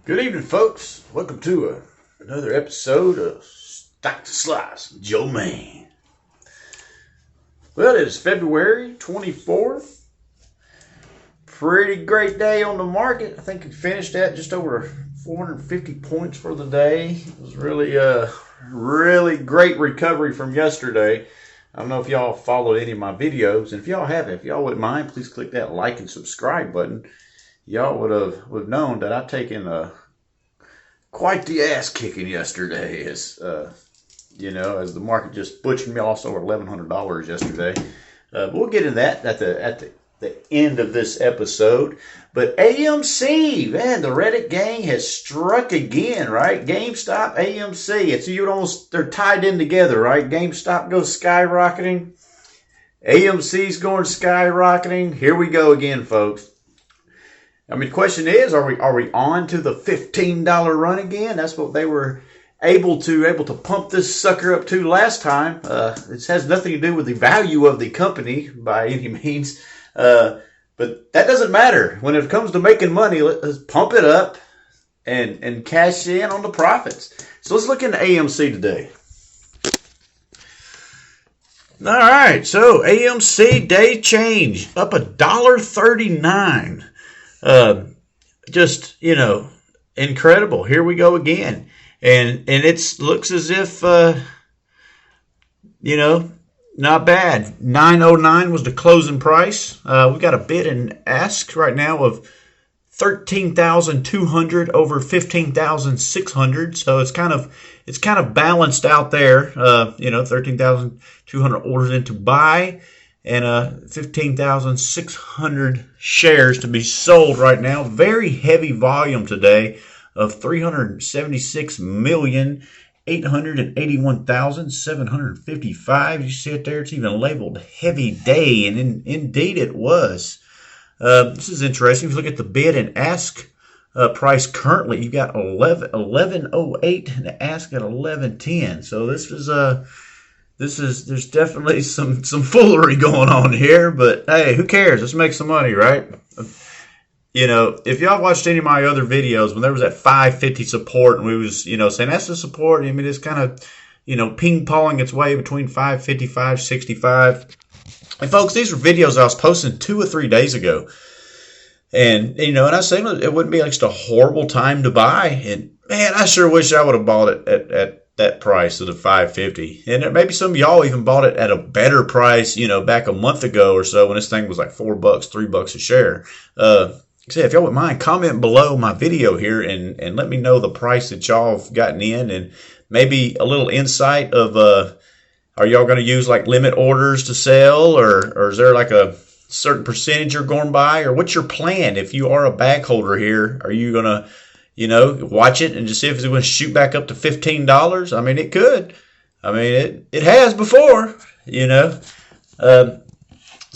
Good evening, folks. Welcome to another episode of Stock to Slice with Joe Man. Well, it is February 24th. Pretty great day on the market. I think we finished at just over 450 points for the day. It was really great recovery from yesterday. I don't know if y'all followed any of my videos, and if y'all haven't, if y'all wouldn't mind, please click that like and subscribe button. Y'all would have known that I've taken quite the ass kicking yesterday, as as the market just butchered me also over $1,100 yesterday. But we'll get into that at the end of this episode. But AMC, man, the Reddit gang has struck again, right? GameStop, AMC, they're tied in together, right? GameStop goes skyrocketing, AMC's going skyrocketing. Here we go again, folks. I mean, the question is, are we on to the $15 run again? That's what they were able to pump this sucker up to last time. It has nothing to do with the value of the company by any means, but that doesn't matter. When it comes to making money, let's pump it up and cash in on the profits. So let's look into AMC today. All right, so AMC day change up $1.39. Just, incredible. Here we go again. And it looks as if, not bad. $9.09 was the closing price. We got a bid and ask right now of 13,200 over 15,600. So it's kind of balanced out there. 13,200 orders in to buy, and 15,600 shares to be sold right now. Very heavy volume today of 376,881,755. You see it there? It's even labeled heavy day, and indeed it was. This is interesting. If you look at the bid and ask price currently, you've got 11.08 and the ask at 11.10. So there's definitely some foolery going on here, but hey, who cares? Let's make some money, right? If y'all watched any of my other videos, when there was that 550 support and we was, saying that's the support, I mean, it's kind of, ping-ponging its way between 550, 565. And folks, these were videos I was posting 2 or 3 days ago. And, and I was saying it wouldn't be like just a horrible time to buy. And man, I sure wish I would have bought it at that price of the 550, and maybe some of y'all even bought it at a better price, back a month ago or so when this thing was like $4, $3 a share. If y'all wouldn't mind, comment below my video here and let me know the price that y'all have gotten in, and maybe a little insight of are y'all going to use like limit orders to sell, or is there like a certain percentage you're going by, or what's your plan if you are a bag holder here? Are you going to watch it and just see if it's going to shoot back up to $15. I mean, it could. I mean, it has before,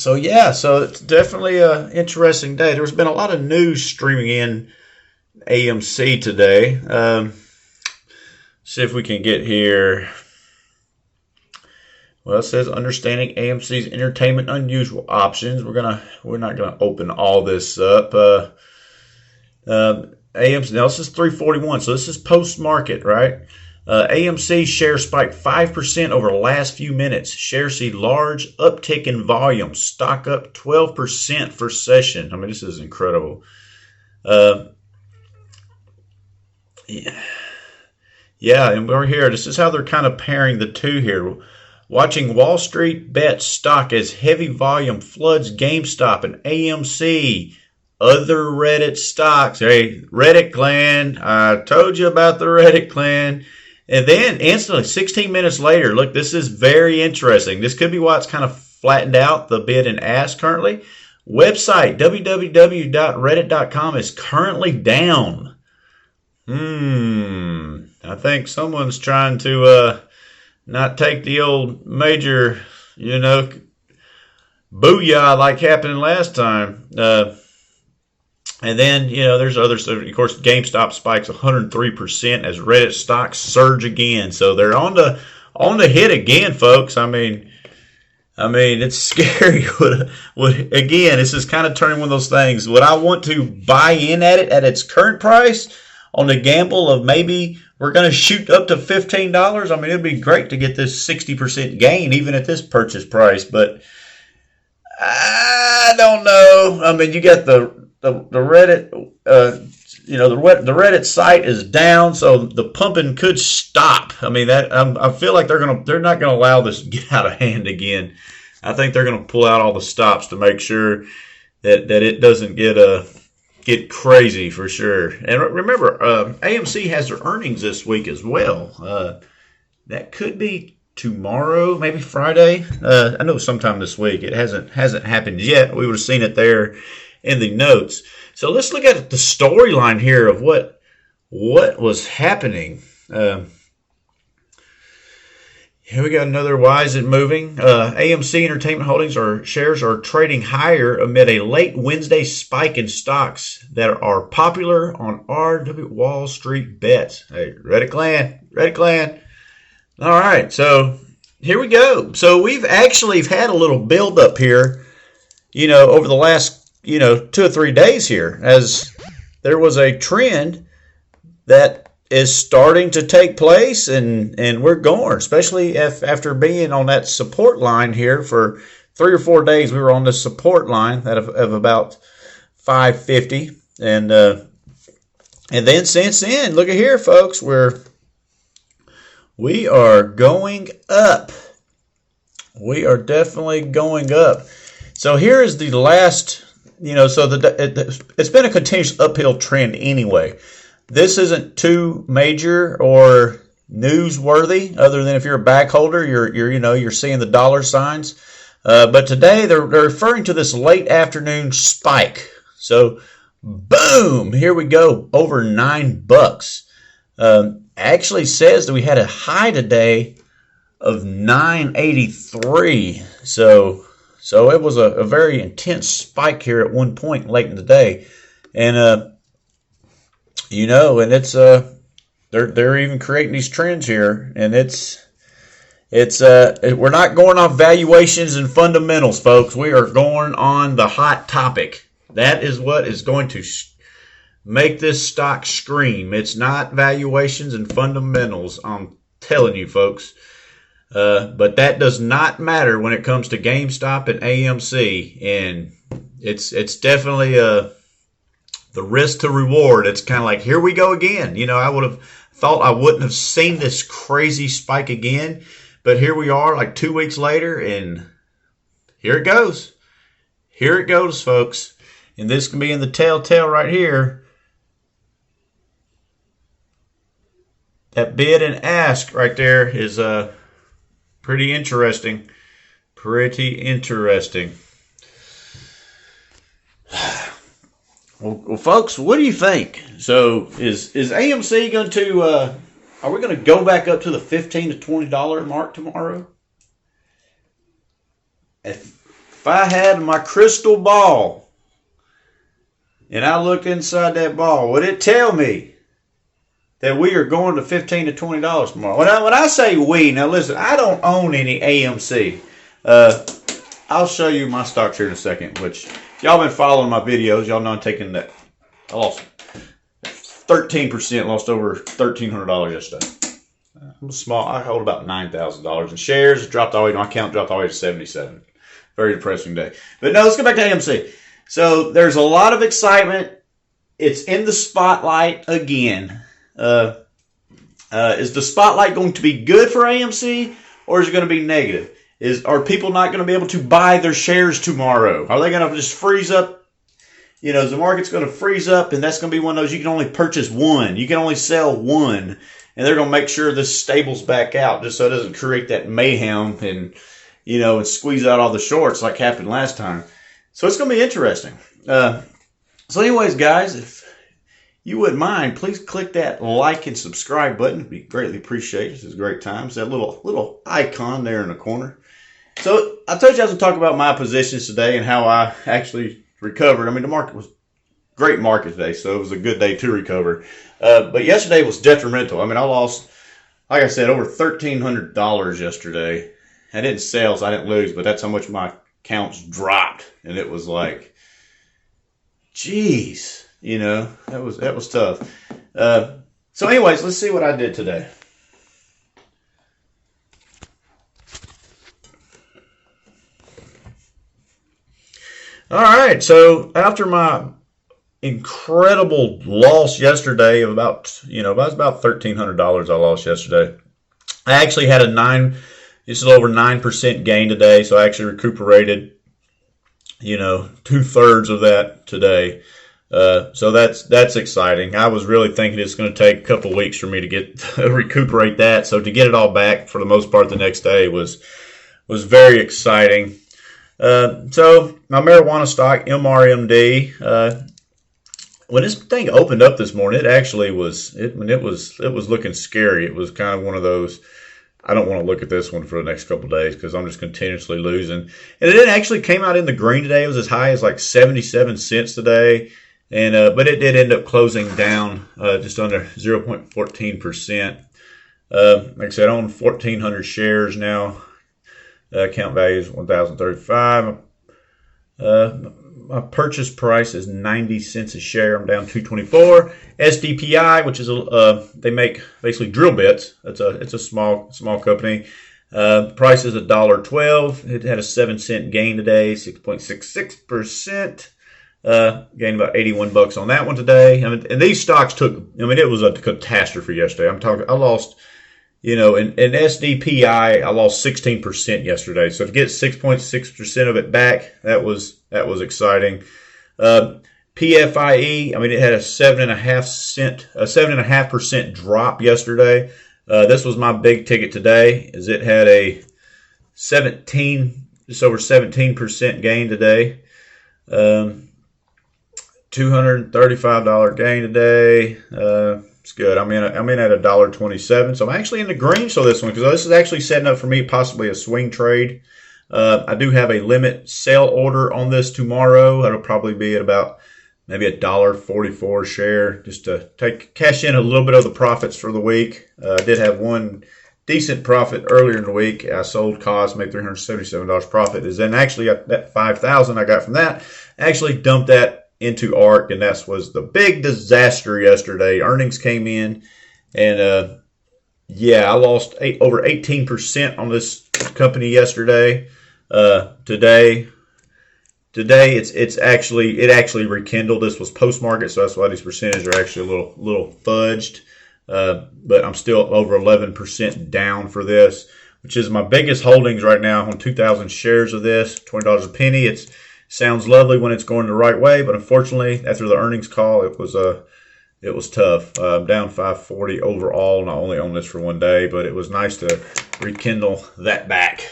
So it's definitely an interesting day. There's been a lot of news streaming in AMC today. See if we can get here. Well, it says understanding AMC's entertainment unusual options. We're not gonna open all this up. AMC, now this is 341, so this is post-market, right? AMC shares spiked 5% over the last few minutes. Shares see large uptick in volume. Stock up 12% for session. I mean, this is incredible. And we're here. This is how they're kind of pairing the two here. Watching Wall Street bet stock as heavy volume floods GameStop and AMC. Other Reddit stocks. Hey, Reddit clan. I told you about the Reddit clan. And then instantly, 16 minutes later, look, this is very interesting. This could be why it's kind of flattened out, the bid and ask currently. Website, www.reddit.com is currently down. I think someone's trying to not take the old major, booyah like happened last time. And then, there's others. Of course, GameStop spikes 103% as Reddit stocks surge again. So they're on the hit again, folks. I mean, it's scary. Again, this is kind of turning one of those things. Would I want to buy in at it at its current price, on the gamble of maybe we're going to shoot up to $15. I mean, it'd be great to get this 60% gain even at this purchase price, but I don't know. I mean, you got the Reddit, the Reddit site is down, so the pumping could stop. I mean, I feel like they're not gonna allow this to get out of hand again. I think they're gonna pull out all the stops to make sure that it doesn't get crazy for sure. And remember, AMC has their earnings this week as well. That could be tomorrow, maybe Friday. I know sometime this week. It hasn't happened yet. We would have seen it there in the notes. So let's look at the storyline here of what was happening. Here we got another. Why is it moving? AMC Entertainment Holdings shares are trading higher amid a late Wednesday spike in stocks that are popular on RW Wall Street bets. Hey, Reddit clan. All right, so here we go. So we've actually had a little build up here, over the last, 2 or 3 days here, as there was a trend that is starting to take place, and we're going, especially after being on that support line here for 3 or 4 days. We were on the support line of about 550, and then since then, look at here, folks, we are going up. We are definitely going up. So here is the last, it's been a continuous uphill trend anyway. This isn't too major or newsworthy, other than if you're a back holder, you're seeing the dollar signs. But today they're referring to this late afternoon spike. So boom, here we go, over $9. Actually says that we had a high today of 983. So it was a very intense spike here at one point late in the day, and and it's they're even creating these trends here, and we're not going off valuations and fundamentals, folks. We are going on the hot topic. That is what is going to make this stock scream. It's not valuations and fundamentals, I'm telling you, folks. But that does not matter when it comes to GameStop and AMC, and it's definitely the risk to reward. It's kind of like, here we go again. I would have thought I wouldn't have seen this crazy spike again, but here we are, like 2 weeks later, and here it goes. Here it goes, folks. And this can be in the telltale right here. That bid and ask right there is pretty interesting. Pretty interesting. Well, folks, what do you think? So is AMC going to, are we going to go back up to the $15 to $20 mark tomorrow? If I had my crystal ball and I looked inside that ball, would it tell me that we are going to $15 to $20 tomorrow? When I say we, now listen, I don't own any AMC. I'll show you my stocks here in a second, which y'all been following my videos. Y'all know I'm taking that. I lost 13%, lost over $1,300 yesterday. I'm small. I hold about $9,000 in shares. Dropped all the way, my account dropped all the way to 77. Very depressing day. But no, let's go back to AMC. So there's a lot of excitement. It's in the spotlight again. Is the spotlight going to be good for AMC, or is it going to be negative? Are people not going to be able to buy their shares tomorrow? Are they going to just freeze up? Is the market's going to freeze up, and that's going to be one of those you can only purchase one. You can only sell one, and they're going to make sure this stables back out just so it doesn't create that mayhem and squeeze out all the shorts like happened last time. So it's going to be interesting. So anyways, guys, if you wouldn't mind, please click that like and subscribe button. It'd be greatly appreciated. This is great times. That little icon there in the corner. So I told you I was going to talk about my positions today and how I actually recovered. I mean, the market was great market today, so it was a good day to recover. But yesterday was detrimental. I mean, I lost, like I said, over $1,300 yesterday. I didn't sell, so I didn't lose, but that's how much my accounts dropped. And it was like, geez, that was tough. So anyways, let's see what I did today. All right, so after my incredible loss yesterday of about $1,300 I lost yesterday. I actually had just a little over 9% gain today, so I actually recuperated, 2/3 of that today. So that's exciting. I was really thinking it's going to take a couple weeks for me to get recuperate that. So to get it all back for the most part the next day was very exciting. So my marijuana stock, MRMD, when this thing opened up this morning, it actually was it was looking scary. It was kind of one of those, I don't want to look at this one for the next couple of days because I'm just continuously losing. And it actually came out in the green today. It was as high as like 77 cents today. And but it did end up closing down just under 0.14%. Like I said, I own 1,400 shares now. Account value is $1,035. My purchase price is 90 cents a share. I'm down 224. SDPI, which is they make basically drill bits. It's a small company. Price is $1.12. It had a 7-cent gain today, 6.66%. Gained about $81 on that one today. And these stocks it was a catastrophe yesterday. I lost, in SDPI, I lost 16% yesterday. So to get 6.6% of it back, that was exciting. PFIE, it had a 7.5% drop yesterday. This was my big ticket today, as it had a just over 17% gain today. $235 gain today. It's good. I'm in at $1.27. So I'm actually in the green still this one, because this is actually setting up for me possibly a swing trade. I do have a limit sale order on this tomorrow. It'll probably be at about maybe $1.44 a share, just to cash in a little bit of the profits for the week. I did have one decent profit earlier in the week. I sold COS, made $377 profit. Then actually that $5,000 I got from that, actually dumped that into ARK, and that was the big disaster yesterday. Earnings came in, and I lost over 18% on this company yesterday. Today it actually rekindled. This was post market, so that's why these percentages are actually a little fudged. But I'm still over 11% down for this, which is my biggest holdings right now on 2,000 shares of this, $20 a penny. It sounds lovely when it's going the right way, but unfortunately, after the earnings call, it was tough. Down 540 overall, not only on this for one day, but it was nice to rekindle that back.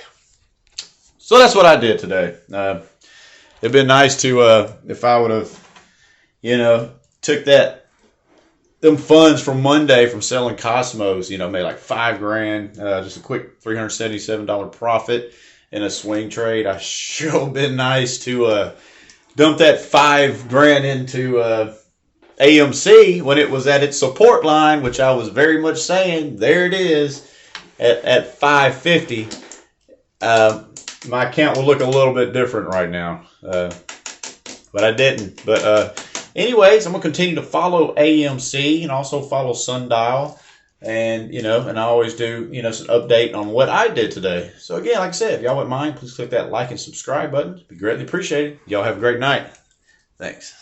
So that's what I did today. It'd been nice to, if I would have, took them funds from Monday from selling Cosmos, made like $5,000, just a quick $377 profit in a swing trade. I sure been nice to dump that $5,000 into AMC when it was at its support line, which I was very much saying, there it is at 550. My account will look a little bit different right now, but I didn't. But anyways, I'm gonna continue to follow AMC and also follow Sundial. And, and I always do, some update on what I did today. So again, like I said, if y'all wouldn't mind, please click that like and subscribe button. It'd be greatly appreciated. Y'all have a great night. Thanks.